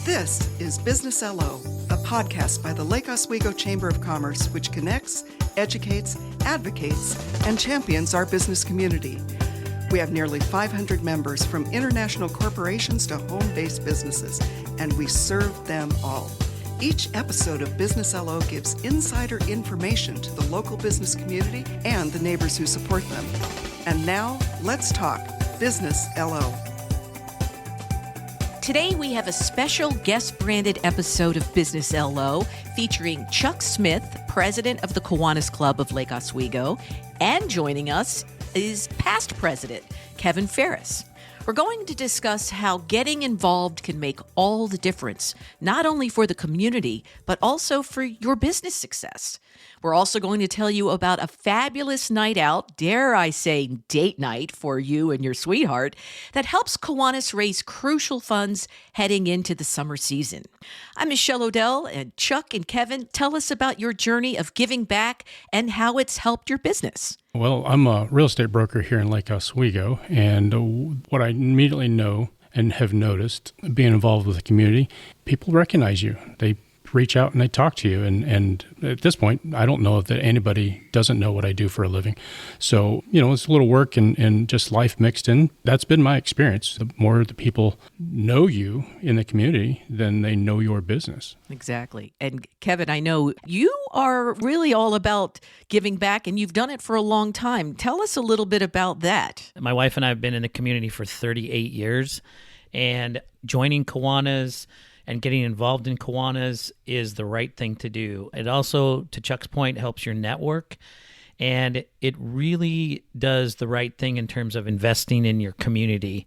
This is Business LO, a podcast by the Lake Oswego Chamber of Commerce, which connects, educates, advocates, and champions our business community. We have nearly 500 members from international corporations to home-based businesses, and we serve them all. Each episode of Business LO gives insider information to the local business community and the neighbors who support them. And now, let's talk Business LO. Today we have a special guest-branded episode of Business LO featuring Chuck Smith, president of the Kiwanis Club of Lake Oswego, and joining us is past president Kevin Ferris. We're going to discuss how getting involved can make all the difference, not only for the community, but also for your business success. We're also going to tell you about a fabulous night out, dare I say date night for you and your sweetheart, that helps Kiwanis raise crucial funds heading into the summer season. I'm Michelle Odell, and Chuck and Kevin, tell us about your journey of giving back and how it's helped your business. Well, I'm a real estate broker here in Lake Oswego, and what I immediately know and have noticed being involved with the community, people recognize you. They reach out and they talk to you, and at this point, I don't know that anybody doesn't know what I do for a living. So, it's a little work and just life mixed in. That's been my experience. The more the people know you in the community, then they know your business. Exactly. And Kevin, I know you are really all about giving back, and you've done it for a long time. Tell us a little bit about that. My wife and I have been in the community for 38 years, and joining Kiwanis and getting involved in Kiwanis is the right thing to do. It also, to Chuck's point, helps your network, and it really does the right thing in terms of investing in your community.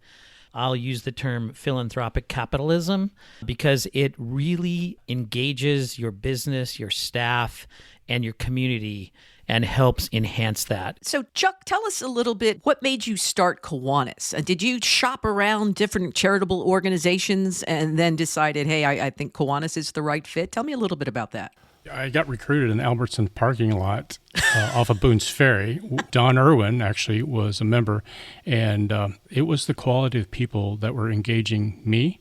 I'll use the term philanthropic capitalism because it really engages your business, your staff, and your community and helps enhance that. So, Chuck, tell us a little bit, what made you start Kiwanis? Did you shop around different charitable organizations and then decided, hey, I think Kiwanis is the right fit? Tell me a little bit about that. I got recruited in the Albertson parking lot off of Boone's Ferry. Don Irwin actually was a member, and it was the quality of people that were engaging me,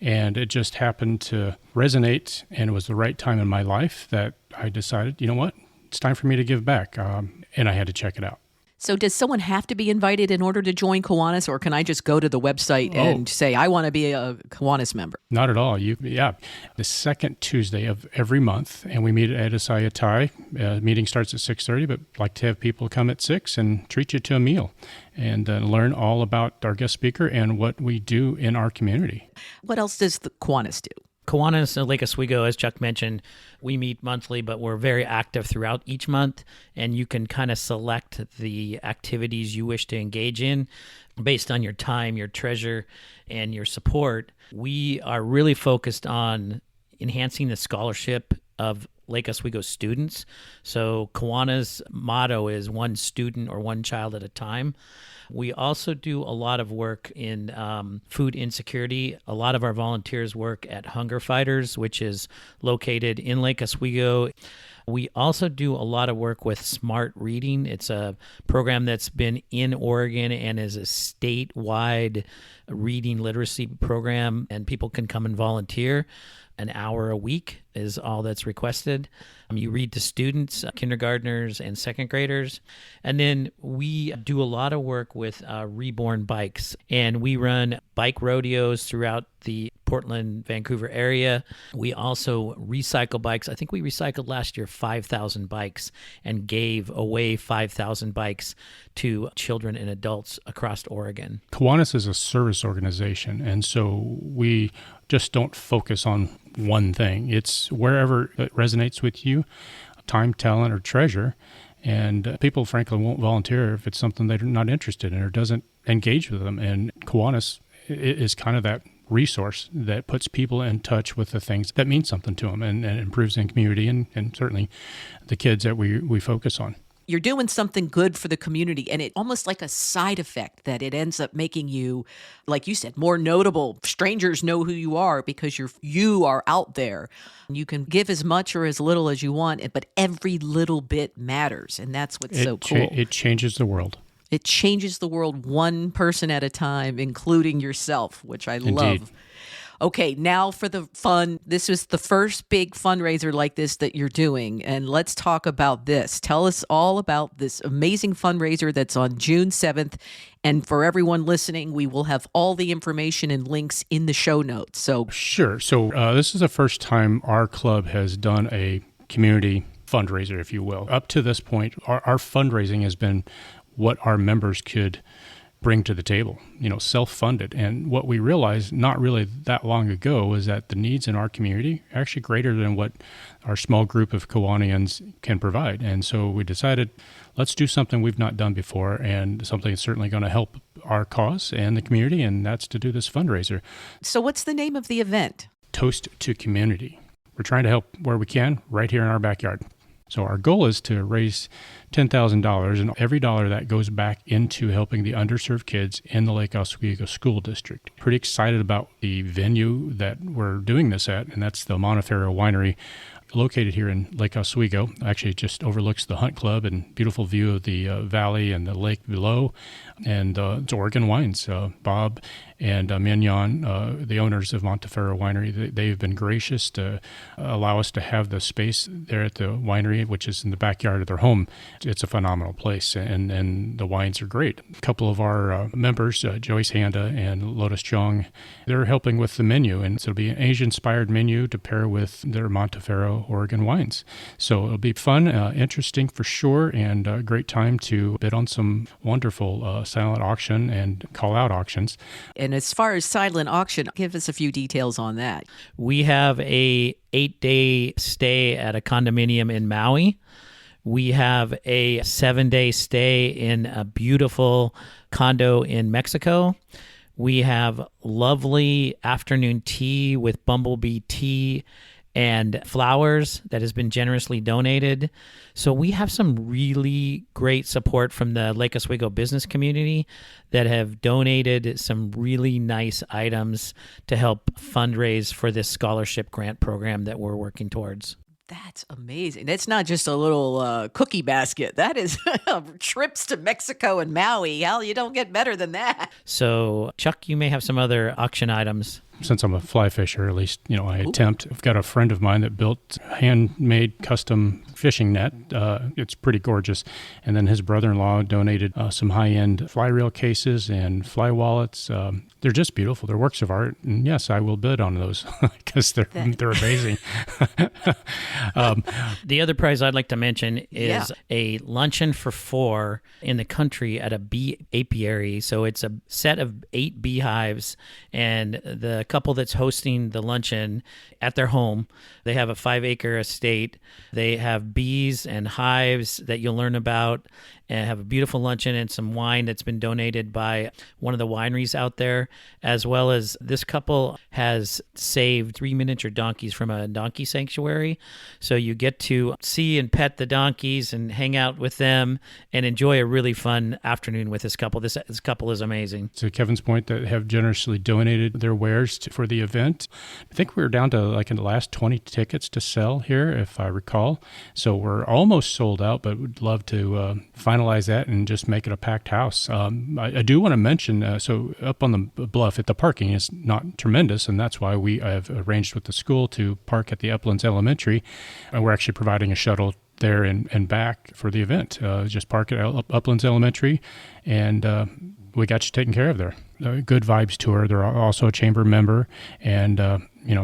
and it just happened to resonate, and it was the right time in my life that I decided, you know what? It's time for me to give back, and I had to check it out. So does someone have to be invited in order to join Kiwanis, or can I just go to the website and say, I want to be a Kiwanis member? Not at all. The second Tuesday of every month, and we meet at Asaya meeting starts at 6:30, but I'd like to have people come at 6 and treat you to a meal and learn all about our guest speaker and what we do in our community. What else does the Kiwanis do? Kiwanis, Lake Oswego, as Chuck mentioned, we meet monthly, but we're very active throughout each month, and you can kind of select the activities you wish to engage in based on your time, your treasure, and your support. We are really focused on enhancing the scholarship of Lake Oswego students. So Kiwanis' motto is one student or one child at a time. We also do a lot of work in food insecurity. A lot of our volunteers work at Hunger Fighters, which is located in Lake Oswego. We also do a lot of work with Smart Reading. It's a program that's been in Oregon and is a statewide reading literacy program, and people can come and volunteer. An hour a week is all that's requested. You read to students, kindergartners, and second graders. And then we do a lot of work with Reborn Bikes, and we run bike rodeos throughout the Portland, Vancouver area. We also recycle bikes. I think we recycled last year 5,000 bikes and gave away 5,000 bikes to children and adults across Oregon. Kiwanis is a service organization, and so we just don't focus on one thing. It's wherever it resonates with you, time, talent, or treasure. And people, frankly, won't volunteer if it's something they're not interested in or doesn't engage with them. And Kiwanis is kind of that resource that puts people in touch with the things that mean something to them and improves the community and certainly the kids that we focus on. You're doing something good for the community, and it almost like a side effect that it ends up making you, like you said, more notable. Strangers know who you are because you are out there. You can give as much or as little as you want, but every little bit matters, and that's what's so cool. It changes the world. It changes the world one person at a time, including yourself, which I Indeed. love. Okay, now for the fun. This was the first big fundraiser like this that you're doing, and let's talk about this. Tell us all about this amazing fundraiser that's on June 7th. And for everyone listening, we will have all the information and links in the show notes. So Sure. So this is the first time our club has done a community fundraiser, if you will. Up to this point, our fundraising has been what our members could bring to the table, self-funded. And what we realized not really that long ago was that the needs in our community are actually greater than what our small group of Kiwanians can provide. And so we decided, let's do something we've not done before and something that's certainly going to help our cause and the community, and that's to do this fundraiser. So what's the name of the event? Toast to Community. We're trying to help where we can right here in our backyard. So our goal is to raise $10,000, and every dollar that goes back into helping the underserved kids in the Lake Oswego School District. Pretty excited about the venue that we're doing this at, and that's the Montefiore Winery, located here in Lake Oswego. Actually, it just overlooks the Hunt Club and beautiful view of the valley and the lake below. And it's Oregon Wines. Bob and Mignon, the owners of Montefiore Winery, they've been gracious to allow us to have the space there at the winery, which is in the backyard of their home. It's a phenomenal place, and the wines are great. A couple of our members, Joyce Handa and Lotus Chong, they're helping with the menu, and so it'll be an Asian-inspired menu to pair with their Montefiore Oregon wines. So it'll be fun, interesting for sure, and a great time to bid on some wonderful silent auction and call-out auctions. And as far as silent auction, give us a few details on that. We have a 8-day stay at a condominium in Maui. We have a 7-day stay in a beautiful condo in Mexico. We have lovely afternoon tea with bumblebee tea and flowers that has been generously donated. So we have some really great support from the Lake Oswego business community that have donated some really nice items to help fundraise for this scholarship grant program that we're working towards. That's amazing. That's not just a little cookie basket. That is trips to Mexico and Maui. Hell, you don't get better than that. So, Chuck, you may have some other auction items. Since I'm a fly fisher, at least, I attempt. I've got a friend of mine that built handmade custom fishing net. It's pretty gorgeous. And then his brother-in-law donated some high-end fly reel cases and fly wallets. They're just beautiful. They're works of art. And yes, I will bid on those because they're amazing. The other prize I'd like to mention is a luncheon for 4 in the country at a bee apiary. So it's a set of 8 beehives, and the couple that's hosting the luncheon at their home, they have a 5-acre estate. They have bees and hives that you'll learn about, and have a beautiful luncheon and some wine that's been donated by one of the wineries out there, as well as this couple has saved 3 miniature donkeys from a donkey sanctuary. So you get to see and pet the donkeys and hang out with them and enjoy a really fun afternoon with this couple. This couple is amazing. To Kevin's point, that have generously donated their wares for the event. I think we were down to like in the last 20 tickets to sell here, if I recall. So we're almost sold out, but would love to finalize that and just make it a packed house. I do want to mention, so up on the bluff, the parking is not tremendous, and that's why we have arranged with the school to park at the Uplands Elementary. And we're actually providing a shuttle there and back for the event. Just park at Uplands Elementary, and we got you taken care of there. Good Vibes Tour. They're also a chamber member, and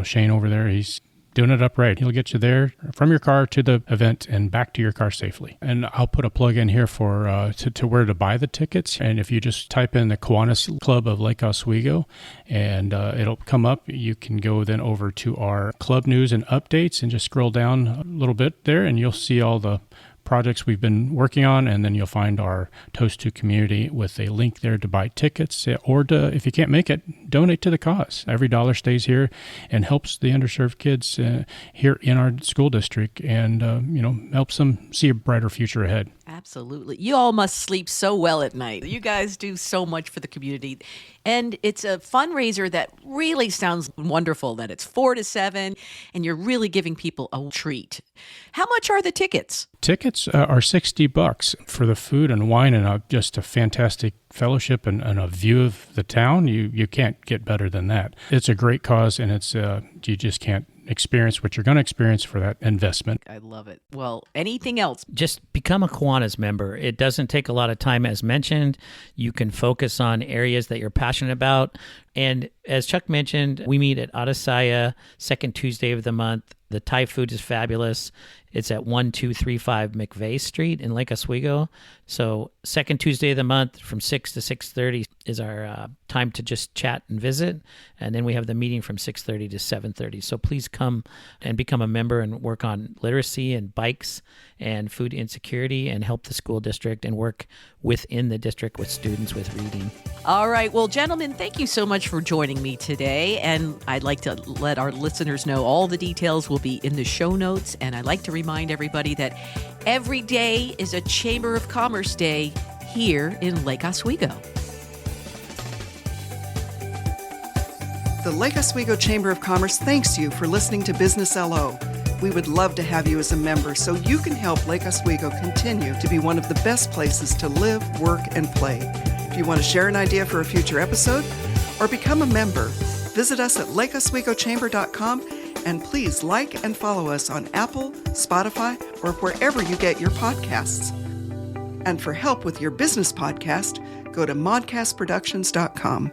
Shane over there, he's doing it upright. He'll get you there from your car to the event and back to your car safely. And I'll put a plug in here for to where to buy the tickets. And if you just type in the Kiwanis Club of Lake Oswego, and it'll come up, you can go then over to our club news and updates and just scroll down a little bit there, and you'll see all the projects we've been working on, and then you'll find our Toast to Community with a link there to buy tickets, or to, if you can't make it, donate to the cause. Every dollar stays here and helps the underserved kids here in our school district, and helps them see a brighter future ahead. Absolutely. You all must sleep so well at night. You guys do so much for the community. And it's a fundraiser that really sounds wonderful, that it's 4 to 7 and you're really giving people a treat. How much are the tickets? Tickets are $60 for the food and wine and just a fantastic fellowship and a view of the town. You can't get better than that. It's a great cause, and it's you just can't experience what you're going to experience for that investment. I love it. Well, anything else? Just become a Kiwanis member. It doesn't take a lot of time, as mentioned. You can focus on areas that you're passionate about. And as Chuck mentioned, we meet at Adesanya, second Tuesday of the month. The Thai food is fabulous. It's at 1235 McVeigh Street in Lake Oswego. So second Tuesday of the month from 6 to 6:30 is our time to just chat and visit. And then we have the meeting from 6:30 to 7:30. So please come and become a member and work on literacy and bikes and food insecurity and help the school district and work within the district with students with reading. All right. Well, gentlemen, thank you so much for joining me today. And I'd like to let our listeners know all the details will be in the show notes. And I'd like to remind everybody that every day is a Chamber of Commerce Day here in Lake Oswego. The Lake Oswego Chamber of Commerce thanks you for listening to Business LO. We would love to have you as a member so you can help Lake Oswego continue to be one of the best places to live, work, and play. If you want to share an idea for a future episode or become a member, visit us at lakeoswegochamber.com and please like and follow us on Apple, Spotify, or wherever you get your podcasts. And for help with your business podcast, go to modcastproductions.com.